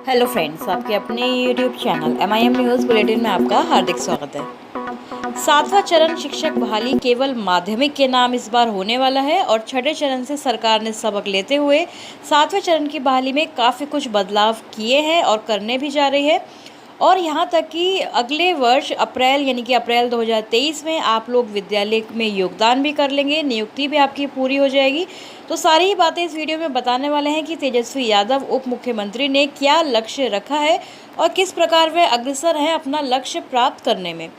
Hello friends, आपके अपने YouTube channel MIM news bulletin में आपका हार्दिक स्वागत है। सातवां चरण शिक्षक बहाली केवल माध्यमिक के नाम इस बार होने वाला है और छठे चरण से सरकार ने सबक लेते हुए सातवें चरण की बहाली में काफ़ी कुछ बदलाव किए हैं और करने भी जा रही है। और यहाँ तक कि अगले वर्ष अप्रैल यानी कि अप्रैल 2023 में आप लोग विद्यालय में योगदान भी कर लेंगे, नियुक्ति भी आपकी पूरी हो जाएगी। तो सारी ही बातें इस वीडियो में बताने वाले हैं कि तेजस्वी यादव उप मुख्यमंत्री ने क्या लक्ष्य रखा है और किस प्रकार वह अग्रसर हैं अपना लक्ष्य प्राप्त करने में।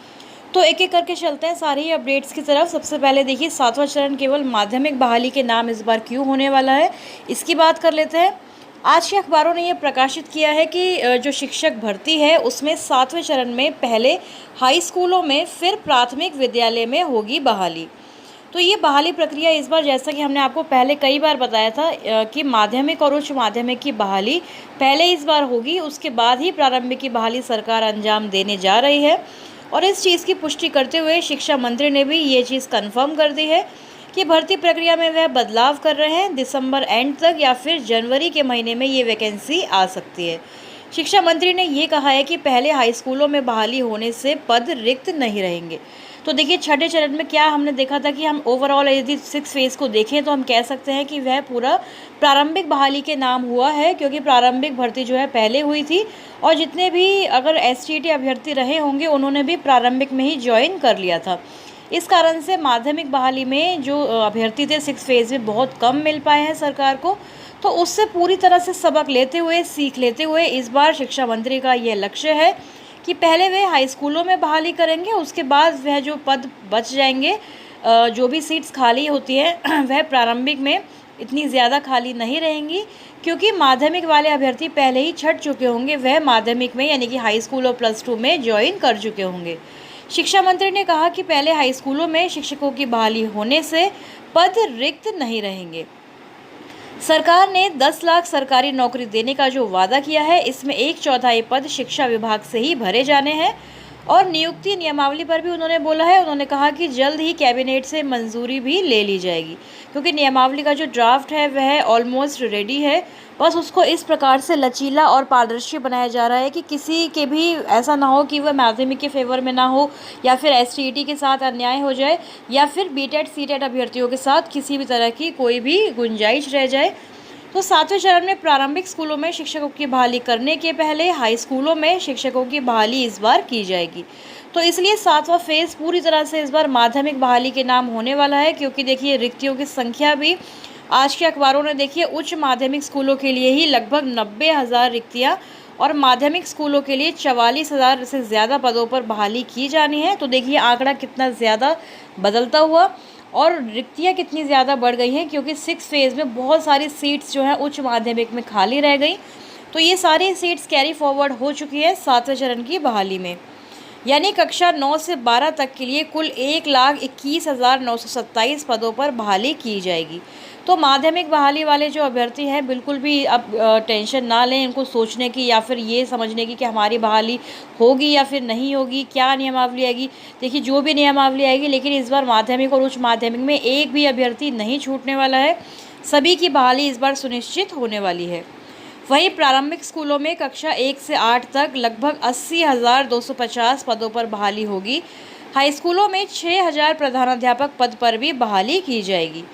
तो एक एक करके चलते हैं सारी ही अपडेट्स की तरफ। सबसे पहले देखिए, सातवां चरण केवल माध्यमिक बहाली के नाम इस बार क्यों होने वाला है, इसकी बात कर लेते हैं। आज के अखबारों ने यह प्रकाशित किया है कि जो शिक्षक भर्ती है उसमें सातवें चरण में पहले हाई स्कूलों में फिर प्राथमिक विद्यालय में होगी बहाली। तो ये बहाली प्रक्रिया इस बार, जैसा कि हमने आपको पहले कई बार बताया था कि माध्यमिक और उच्च माध्यमिक की बहाली पहले इस बार होगी, उसके बाद ही प्रारंभिक की बहाली सरकार अंजाम देने जा रही है। और इस चीज़ की पुष्टि करते हुए शिक्षा मंत्री ने भी ये चीज़ कन्फर्म कर दी है कि भर्ती प्रक्रिया में वह बदलाव कर रहे हैं। दिसंबर एंड तक या फिर जनवरी के महीने में ये वैकेंसी आ सकती है। शिक्षा मंत्री ने ये कहा है कि पहले हाई स्कूलों में बहाली होने से पद रिक्त नहीं रहेंगे। तो देखिए, छठे चरण में क्या हमने देखा था कि हम ओवरऑल यदि 6 फेज़ को देखें तो हम कह सकते हैं कि वह पूरा प्रारंभिक बहाली के नाम हुआ है, क्योंकि प्रारंभिक भर्ती जो है पहले हुई थी और जितने भी अगर STT अभ्यर्थी रहे होंगे उन्होंने भी प्रारंभिक में ही ज्वाइन कर लिया था। इस कारण से माध्यमिक बहाली में जो अभ्यर्थी थे 6 फेज़ में बहुत कम मिल पाए हैं सरकार को। तो उससे पूरी तरह से सबक लेते हुए, सीख लेते हुए इस बार शिक्षा मंत्री का यह लक्ष्य है कि पहले वे हाई स्कूलों में बहाली करेंगे, उसके बाद वह जो पद बच जाएंगे, जो भी सीट्स खाली होती हैं वह प्रारंभिक में इतनी ज़्यादा खाली नहीं रहेंगी, क्योंकि माध्यमिक वाले अभ्यर्थी पहले ही छट चुके होंगे, वह माध्यमिक में यानी कि हाई स्कूल और +2 में ज्वाइन कर चुके होंगे। शिक्षा मंत्री ने कहा कि पहले हाई स्कूलों में शिक्षकों की बहाली होने से पद रिक्त नहीं रहेंगे। सरकार ने 10 लाख सरकारी नौकरी देने का जो वादा किया है, इसमें 1/4 पद शिक्षा विभाग से ही भरे जाने हैं। और नियुक्ति नियमावली पर भी उन्होंने बोला है, उन्होंने कहा कि जल्द ही कैबिनेट से मंजूरी भी ले ली जाएगी, क्योंकि नियमावली का जो ड्राफ्ट है वह ऑलमोस्ट रेडी है। बस उसको इस प्रकार से लचीला और पारदर्शी बनाया जा रहा है कि किसी के भी ऐसा ना हो कि वह माध्यमिक के फेवर में ना हो, या फिर STT के साथ अन्याय हो जाए, या फिर BTET CTET अभ्यर्थियों के साथ किसी भी तरह की कोई भी गुंजाइश रह जाए। तो सातवें चरण में प्रारंभिक स्कूलों में शिक्षकों की बहाली करने के पहले हाई स्कूलों में शिक्षकों की बहाली इस बार की जाएगी। तो इसलिए सातवां फेज़ पूरी तरह से इस बार माध्यमिक बहाली के नाम होने वाला है, क्योंकि देखिए रिक्तियों की संख्या भी आज के अखबारों ने देखिए उच्च माध्यमिक स्कूलों के लिए ही लगभग 90,000 रिक्तियाँ और माध्यमिक स्कूलों के लिए 44,000 से ज़्यादा पदों पर बहाली की जानी है। तो देखिए आंकड़ा कितना ज़्यादा बदलता हुआ और रिक्तियाँ कितनी ज़्यादा बढ़ गई हैं, क्योंकि 6 फेज़ में बहुत सारी सीट्स जो हैं उच्च माध्यमिक में खाली रह गई। तो ये सारी सीट्स कैरी फॉरवर्ड हो चुकी है सातवें चरण की बहाली में, यानी कक्षा 9 से 12 तक के लिए कुल 1,21,927 पदों पर बहाली की जाएगी। तो माध्यमिक बहाली वाले जो अभ्यर्थी हैं बिल्कुल भी अब टेंशन ना लें, इनको सोचने की या फिर ये समझने की कि हमारी बहाली होगी या फिर नहीं होगी, क्या नियमावली आएगी। देखिए जो भी नियमावली आएगी, लेकिन इस बार माध्यमिक और उच्च माध्यमिक में एक भी अभ्यर्थी नहीं छूटने वाला है, सभी की बहाली इस बार सुनिश्चित होने वाली है। वहीं प्रारंभिक स्कूलों में कक्षा 1 से 8 तक लगभग 80,250 पदों पर बहाली होगी। हाई स्कूलों में 6,000 प्रधानाध्यापक पद पर भी बहाली की जाएगी।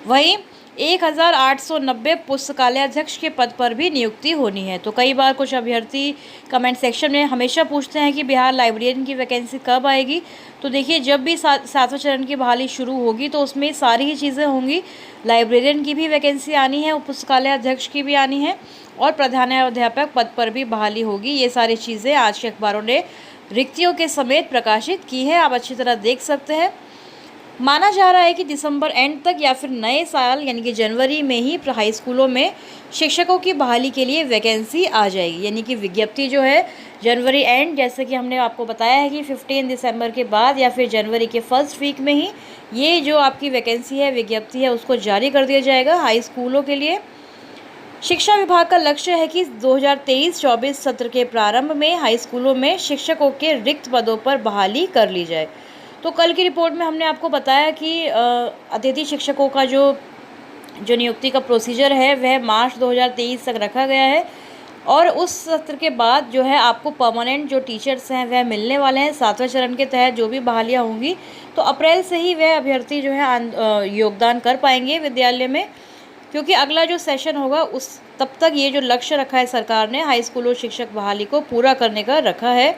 वहीं 1,890 पुस्तकालयाध्यक्ष के पद पर भी नियुक्ति होनी है। तो कई बार कुछ अभ्यर्थी कमेंट सेक्शन में हमेशा पूछते हैं कि बिहार लाइब्रेरियन की वैकेंसी कब आएगी। तो देखिए, जब भी सातवें चरण की बहाली शुरू होगी तो उसमें सारी ही चीज़ें होंगी। लाइब्रेरियन की भी वैकेंसी आनी है, पुस्तकालयाध्यक्ष की भी आनी है और प्रधानाध्यापक पद पर भी बहाली होगी। ये सारी चीज़ें आज के अखबारों ने रिक्तियों के समेत प्रकाशित की है, आप अच्छी तरह देख सकते हैं। माना जा रहा है कि दिसंबर एंड तक या फिर नए साल यानी कि जनवरी में ही हाई स्कूलों में शिक्षकों की बहाली के लिए वैकेंसी आ जाएगी, यानी कि विज्ञप्ति जो है जनवरी एंड, जैसे कि हमने आपको बताया है कि 15 दिसंबर के बाद या फिर जनवरी के फर्स्ट वीक में ही ये जो आपकी वैकेंसी है, विज्ञप्ति है, उसको जारी कर दिया जाएगा हाई स्कूलों के लिए। शिक्षा विभाग का लक्ष्य है कि 2023-24 सत्र के प्रारंभ में हाई स्कूलों में शिक्षकों के रिक्त पदों पर बहाली कर ली जाए। तो कल की रिपोर्ट में हमने आपको बताया कि अतिथि शिक्षकों का जो नियुक्ति का प्रोसीजर है वह मार्च 2023 तक रखा गया है और उस सत्र के बाद जो है आपको परमानेंट जो टीचर्स हैं वह मिलने वाले हैं। 7वें चरण के तहत जो भी बहालियाँ होंगी तो अप्रैल से ही वह अभ्यर्थी जो है योगदान कर पाएंगे विद्यालय में, क्योंकि अगला जो सेशन होगा उस तब तक ये जो लक्ष्य रखा है सरकार ने हाई स्कूलों शिक्षक बहाली को पूरा करने का रखा है।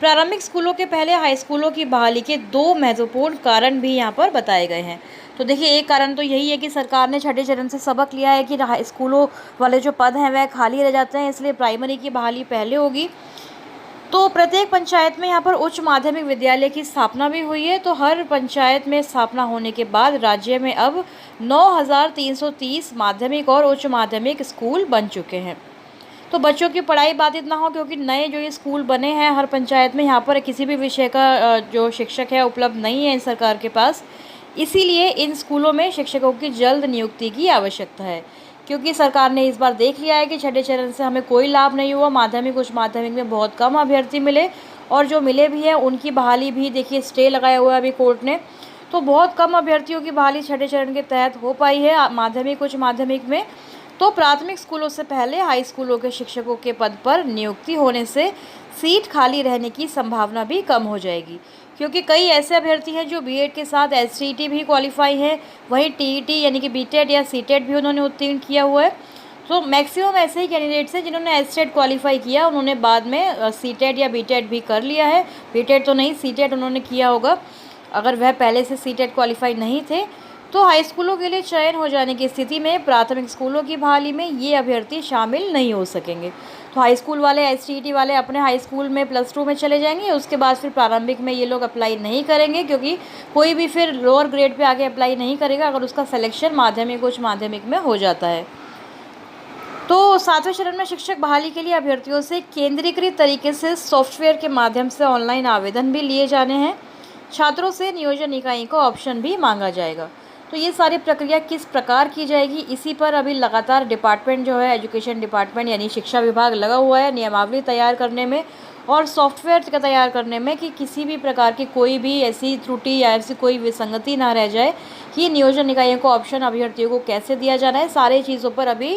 प्रारंभिक स्कूलों के पहले हाई स्कूलों की बहाली के 2 महत्वपूर्ण कारण भी यहाँ पर बताए गए हैं। तो देखिए, एक कारण तो यही है कि सरकार ने छठे चरण से सबक लिया है कि हाई स्कूलों वाले जो पद हैं वह खाली रह जाते हैं, इसलिए प्राइमरी की बहाली पहले होगी। तो प्रत्येक पंचायत में यहाँ पर उच्च माध्यमिक विद्यालय की स्थापना भी हुई है। तो हर पंचायत में स्थापना होने के बाद राज्य में अब 9,330 माध्यमिक और उच्च माध्यमिक स्कूल बन चुके हैं। तो बच्चों की पढ़ाई बाधित ना हो, क्योंकि नए जो ये स्कूल बने हैं हर पंचायत में, यहाँ पर किसी भी विषय का जो शिक्षक है उपलब्ध नहीं है इन सरकार के पास, इसीलिए इन स्कूलों में शिक्षकों की जल्द नियुक्ति की आवश्यकता है। क्योंकि सरकार ने इस बार देख लिया है कि छठे चरण से हमें कोई लाभ नहीं हुआ, माध्यमिक उच्च माध्यमिक में बहुत कम अभ्यर्थी मिले, और जो मिले भी हैं उनकी बहाली भी देखिए स्टे लगाया हुआ है अभी कोर्ट ने। तो बहुत कम अभ्यर्थियों की बहाली छठे चरण के तहत हो पाई है माध्यमिक उच्च माध्यमिक में। तो प्राथमिक स्कूलों से पहले हाई स्कूलों के शिक्षकों के पद पर नियुक्ति होने से सीट खाली रहने की संभावना भी कम हो जाएगी, क्योंकि कई ऐसे अभ्यर्थी हैं जो बीएड के साथ एसटीईटी भी क्वालिफाई हैं, वहीं टीईटी यानी कि बीटेड या सीटेट भी उन्होंने उत्तीर्ण किया हुआ है। तो मैक्सिमम ऐसे ही कैंडिडेट्स हैं जिन्होंने एसटेट क्वालिफाई किया, उन्होंने बाद में सीटेट या बीटेड भी कर लिया है। बीटेड तो नहीं, सीटेट उन्होंने किया होगा अगर वह पहले से सीटेट क्वालिफाई नहीं थे। तो हाई स्कूलों के लिए चयन हो जाने की स्थिति में प्राथमिक स्कूलों की बहाली में ये अभ्यर्थी शामिल नहीं हो सकेंगे। तो हाई स्कूल वाले एसटीईटी वाले अपने हाई स्कूल में +2 में चले जाएंगे, उसके बाद फिर प्रारंभिक में ये लोग अप्लाई नहीं करेंगे, क्योंकि कोई भी फिर लोअर ग्रेड पे आके अप्लाई नहीं करेगा अगर उसका सिलेक्शन माध्यमिक उच्च माध्यमिक में हो जाता है। तो 7वें चरण में शिक्षक बहाली के लिए अभ्यर्थियों से केंद्रीकृत तरीके से सॉफ्टवेयर के माध्यम से ऑनलाइन आवेदन भी लिए जाने हैं। छात्रों से नियोजन इकाई को ऑप्शन भी मांगा जाएगा। तो ये सारी प्रक्रिया किस प्रकार की जाएगी, इसी पर अभी लगातार डिपार्टमेंट जो है एजुकेशन डिपार्टमेंट यानी शिक्षा विभाग लगा हुआ है नियमावली तैयार करने में और सॉफ्टवेयर का तैयार करने में, कि किसी भी प्रकार की कोई भी ऐसी त्रुटि या ऐसी कोई विसंगति ना रह जाए कि नियोजन इकाइयों को ऑप्शन अभ्यर्थियों को कैसे दिया जाना है। सारी चीज़ों पर अभी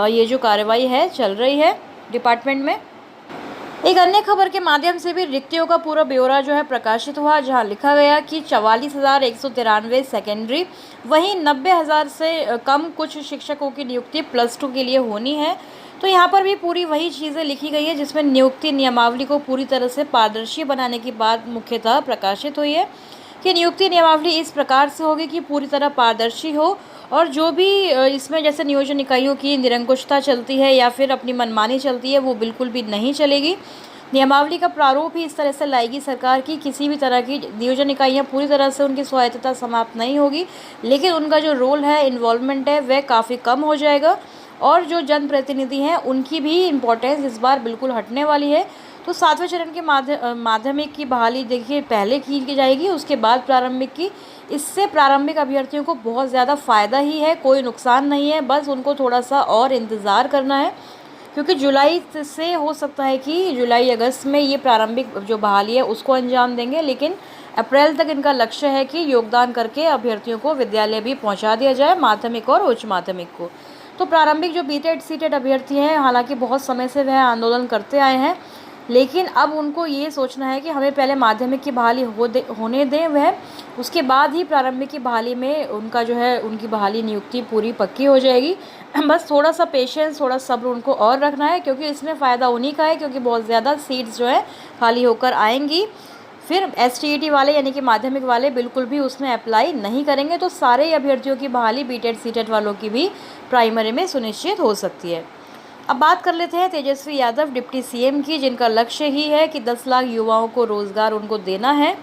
ये जो कार्रवाई है चल रही है डिपार्टमेंट में। एक अन्य खबर के माध्यम से भी रिक्तियों का पूरा ब्यौरा जो है प्रकाशित हुआ, जहां लिखा गया कि 44,193 सेकेंडरी, वहीं 90,000 से कम कुछ शिक्षकों की नियुक्ति +2 के लिए होनी है। तो यहाँ पर भी पूरी वही चीज़ें लिखी गई है जिसमें नियुक्ति नियमावली को पूरी तरह से पारदर्शी बनाने की बात मुख्यतः प्रकाशित हुई है कि नियुक्ति नियमावली इस प्रकार से होगी कि पूरी तरह पारदर्शी हो, और जो भी इसमें जैसे नियोजन इकाइयों की निरंकुशता चलती है या फिर अपनी मनमानी चलती है वो बिल्कुल भी नहीं चलेगी। नियमावली का प्रारूप ही इस तरह से लाएगी सरकार की किसी भी तरह की नियोजन इकाइयाँ पूरी तरह से उनकी स्वायत्तता समाप्त नहीं होगी, लेकिन उनका जो रोल है, इन्वॉल्वमेंट है, वह काफ़ी कम हो जाएगा, और जो जनप्रतिनिधि हैं उनकी भी इम्पोर्टेंस इस बार बिल्कुल हटने वाली है। तो 7वें चरण के माध्यमिक की बहाली देखिए पहले की जाएगी, उसके बाद प्रारंभिक की। इससे प्रारंभिक अभ्यर्थियों को बहुत ज़्यादा फ़ायदा ही है, कोई नुकसान नहीं है, बस उनको थोड़ा सा और इंतज़ार करना है, क्योंकि जुलाई से हो सकता है कि जुलाई अगस्त में ये प्रारंभिक जो बहाली है उसको अंजाम देंगे, लेकिन अप्रैल तक इनका लक्ष्य है कि योगदान करके अभ्यर्थियों को विद्यालय भी पहुंचा दिया जाए, माध्यमिक और उच्च माध्यमिक को। तो प्रारंभिक जो बीटेड सीटेड अभ्यर्थी हैं, हालांकि बहुत समय से वह आंदोलन करते आए हैं, लेकिन अब उनको ये सोचना है कि हमें पहले माध्यमिक की बहाली होने दें, वह उसके बाद ही प्रारंभिक की बहाली में उनका जो है उनकी बहाली नियुक्ति पूरी पक्की हो जाएगी। बस थोड़ा सा पेशेंस, थोड़ा सब्र उनको और रखना है, क्योंकि इसमें फ़ायदा उन्हीं का है, क्योंकि बहुत ज़्यादा सीट्स जो है खाली होकर आएंगी। फिर एसटीईटी वाले यानी कि माध्यमिक वाले बिल्कुल भी उसमें अप्लाई नहीं करेंगे, तो सारे अभ्यर्थियों की बहाली बीटेड सीटेड वालों की भी प्राइमरी में सुनिश्चित हो सकती है। अब बात कर लेते हैं तेजस्वी यादव डिप्टी सीएम की, जिनका लक्ष्य ही है कि 10 लाख युवाओं को रोज़गार उनको देना है।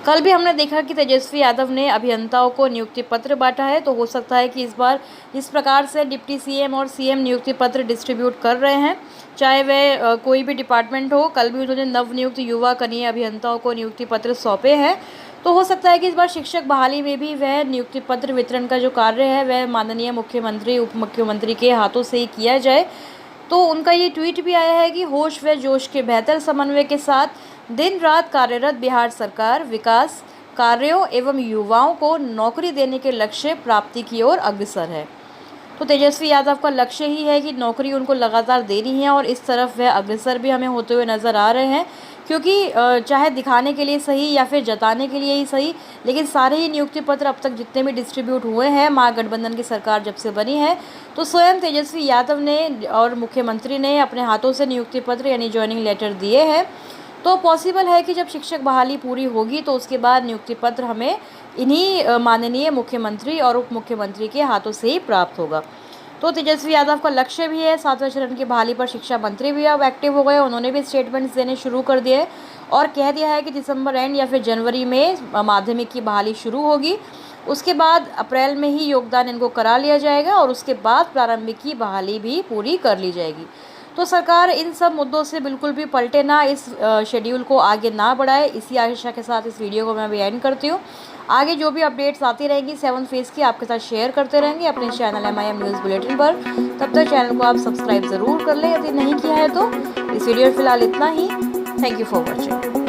कल भी हमने देखा कि तेजस्वी यादव ने अभियंताओं को नियुक्ति पत्र बांटा है, तो हो सकता है कि इस बार इस प्रकार से डिप्टी सीएम और सीएम नियुक्ति पत्र डिस्ट्रीब्यूट कर रहे हैं, चाहे वह कोई भी डिपार्टमेंट हो। कल भी उन्होंने नवनियुक्त युवा कनीय अभियंताओं को नियुक्ति पत्र सौंपे हैं, तो हो सकता है कि इस बार शिक्षक बहाली में भी वह नियुक्ति पत्र वितरण का जो कार्य है वह माननीय मुख्यमंत्री उप मुख्यमंत्री के हाथों से ही किया जाए। तो उनका ये ट्वीट भी आया है कि होश व जोश के बेहतर समन्वय के साथ दिन रात कार्यरत बिहार सरकार विकास कार्यों एवं युवाओं को नौकरी देने के लक्ष्य प्राप्ति की ओर अग्रसर है। तो तेजस्वी यादव का लक्ष्य ही है कि नौकरी उनको लगातार देनी है और इस तरफ वह अग्रसर भी हमें होते हुए नज़र आ रहे हैं, क्योंकि चाहे दिखाने के लिए सही या फिर जताने के लिए ही सही, लेकिन सारे ही नियुक्ति पत्र अब तक जितने भी डिस्ट्रीब्यूट हुए हैं महागठबंधन की सरकार जब से बनी है, तो स्वयं तेजस्वी यादव ने और मुख्यमंत्री ने अपने हाथों से नियुक्ति पत्र यानी ज्वाइनिंग लेटर दिए हैं। तो पॉसिबल है कि जब शिक्षक बहाली पूरी होगी तो उसके बाद नियुक्ति पत्र हमें इन्हीं माननीय मुख्यमंत्री और उप मुख्यमंत्री के हाथों से ही प्राप्त होगा। तो तेजस्वी यादव का लक्ष्य भी है, 7वें चरण की बहाली पर शिक्षा मंत्री भी अब एक्टिव हो गए, उन्होंने भी स्टेटमेंट्स देने शुरू कर दिए और कह दिया है कि दिसंबर एंड या फिर जनवरी में माध्यमिक की बहाली शुरू होगी। उसके बाद अप्रैल में ही योगदान इनको करा लिया जाएगा और उसके बाद प्रारंभिक की बहाली भी पूरी कर ली जाएगी। तो सरकार इन सब मुद्दों से बिल्कुल भी पलटे ना, इस शेड्यूल को आगे ना बढ़ाए, इसी आशा के साथ इस वीडियो को मैं अभी एंड करती हूँ। आगे जो भी अपडेट्स आती रहेंगी 7 फेज़ की आपके साथ शेयर करते रहेंगे अपने चैनल MIM न्यूज़ बुलेटिन पर। तब तक चैनल को आप सब्सक्राइब ज़रूर कर लें यदि नहीं किया है तो। इस वीडियो में फ़िलहाल इतना ही। Thank you for watching.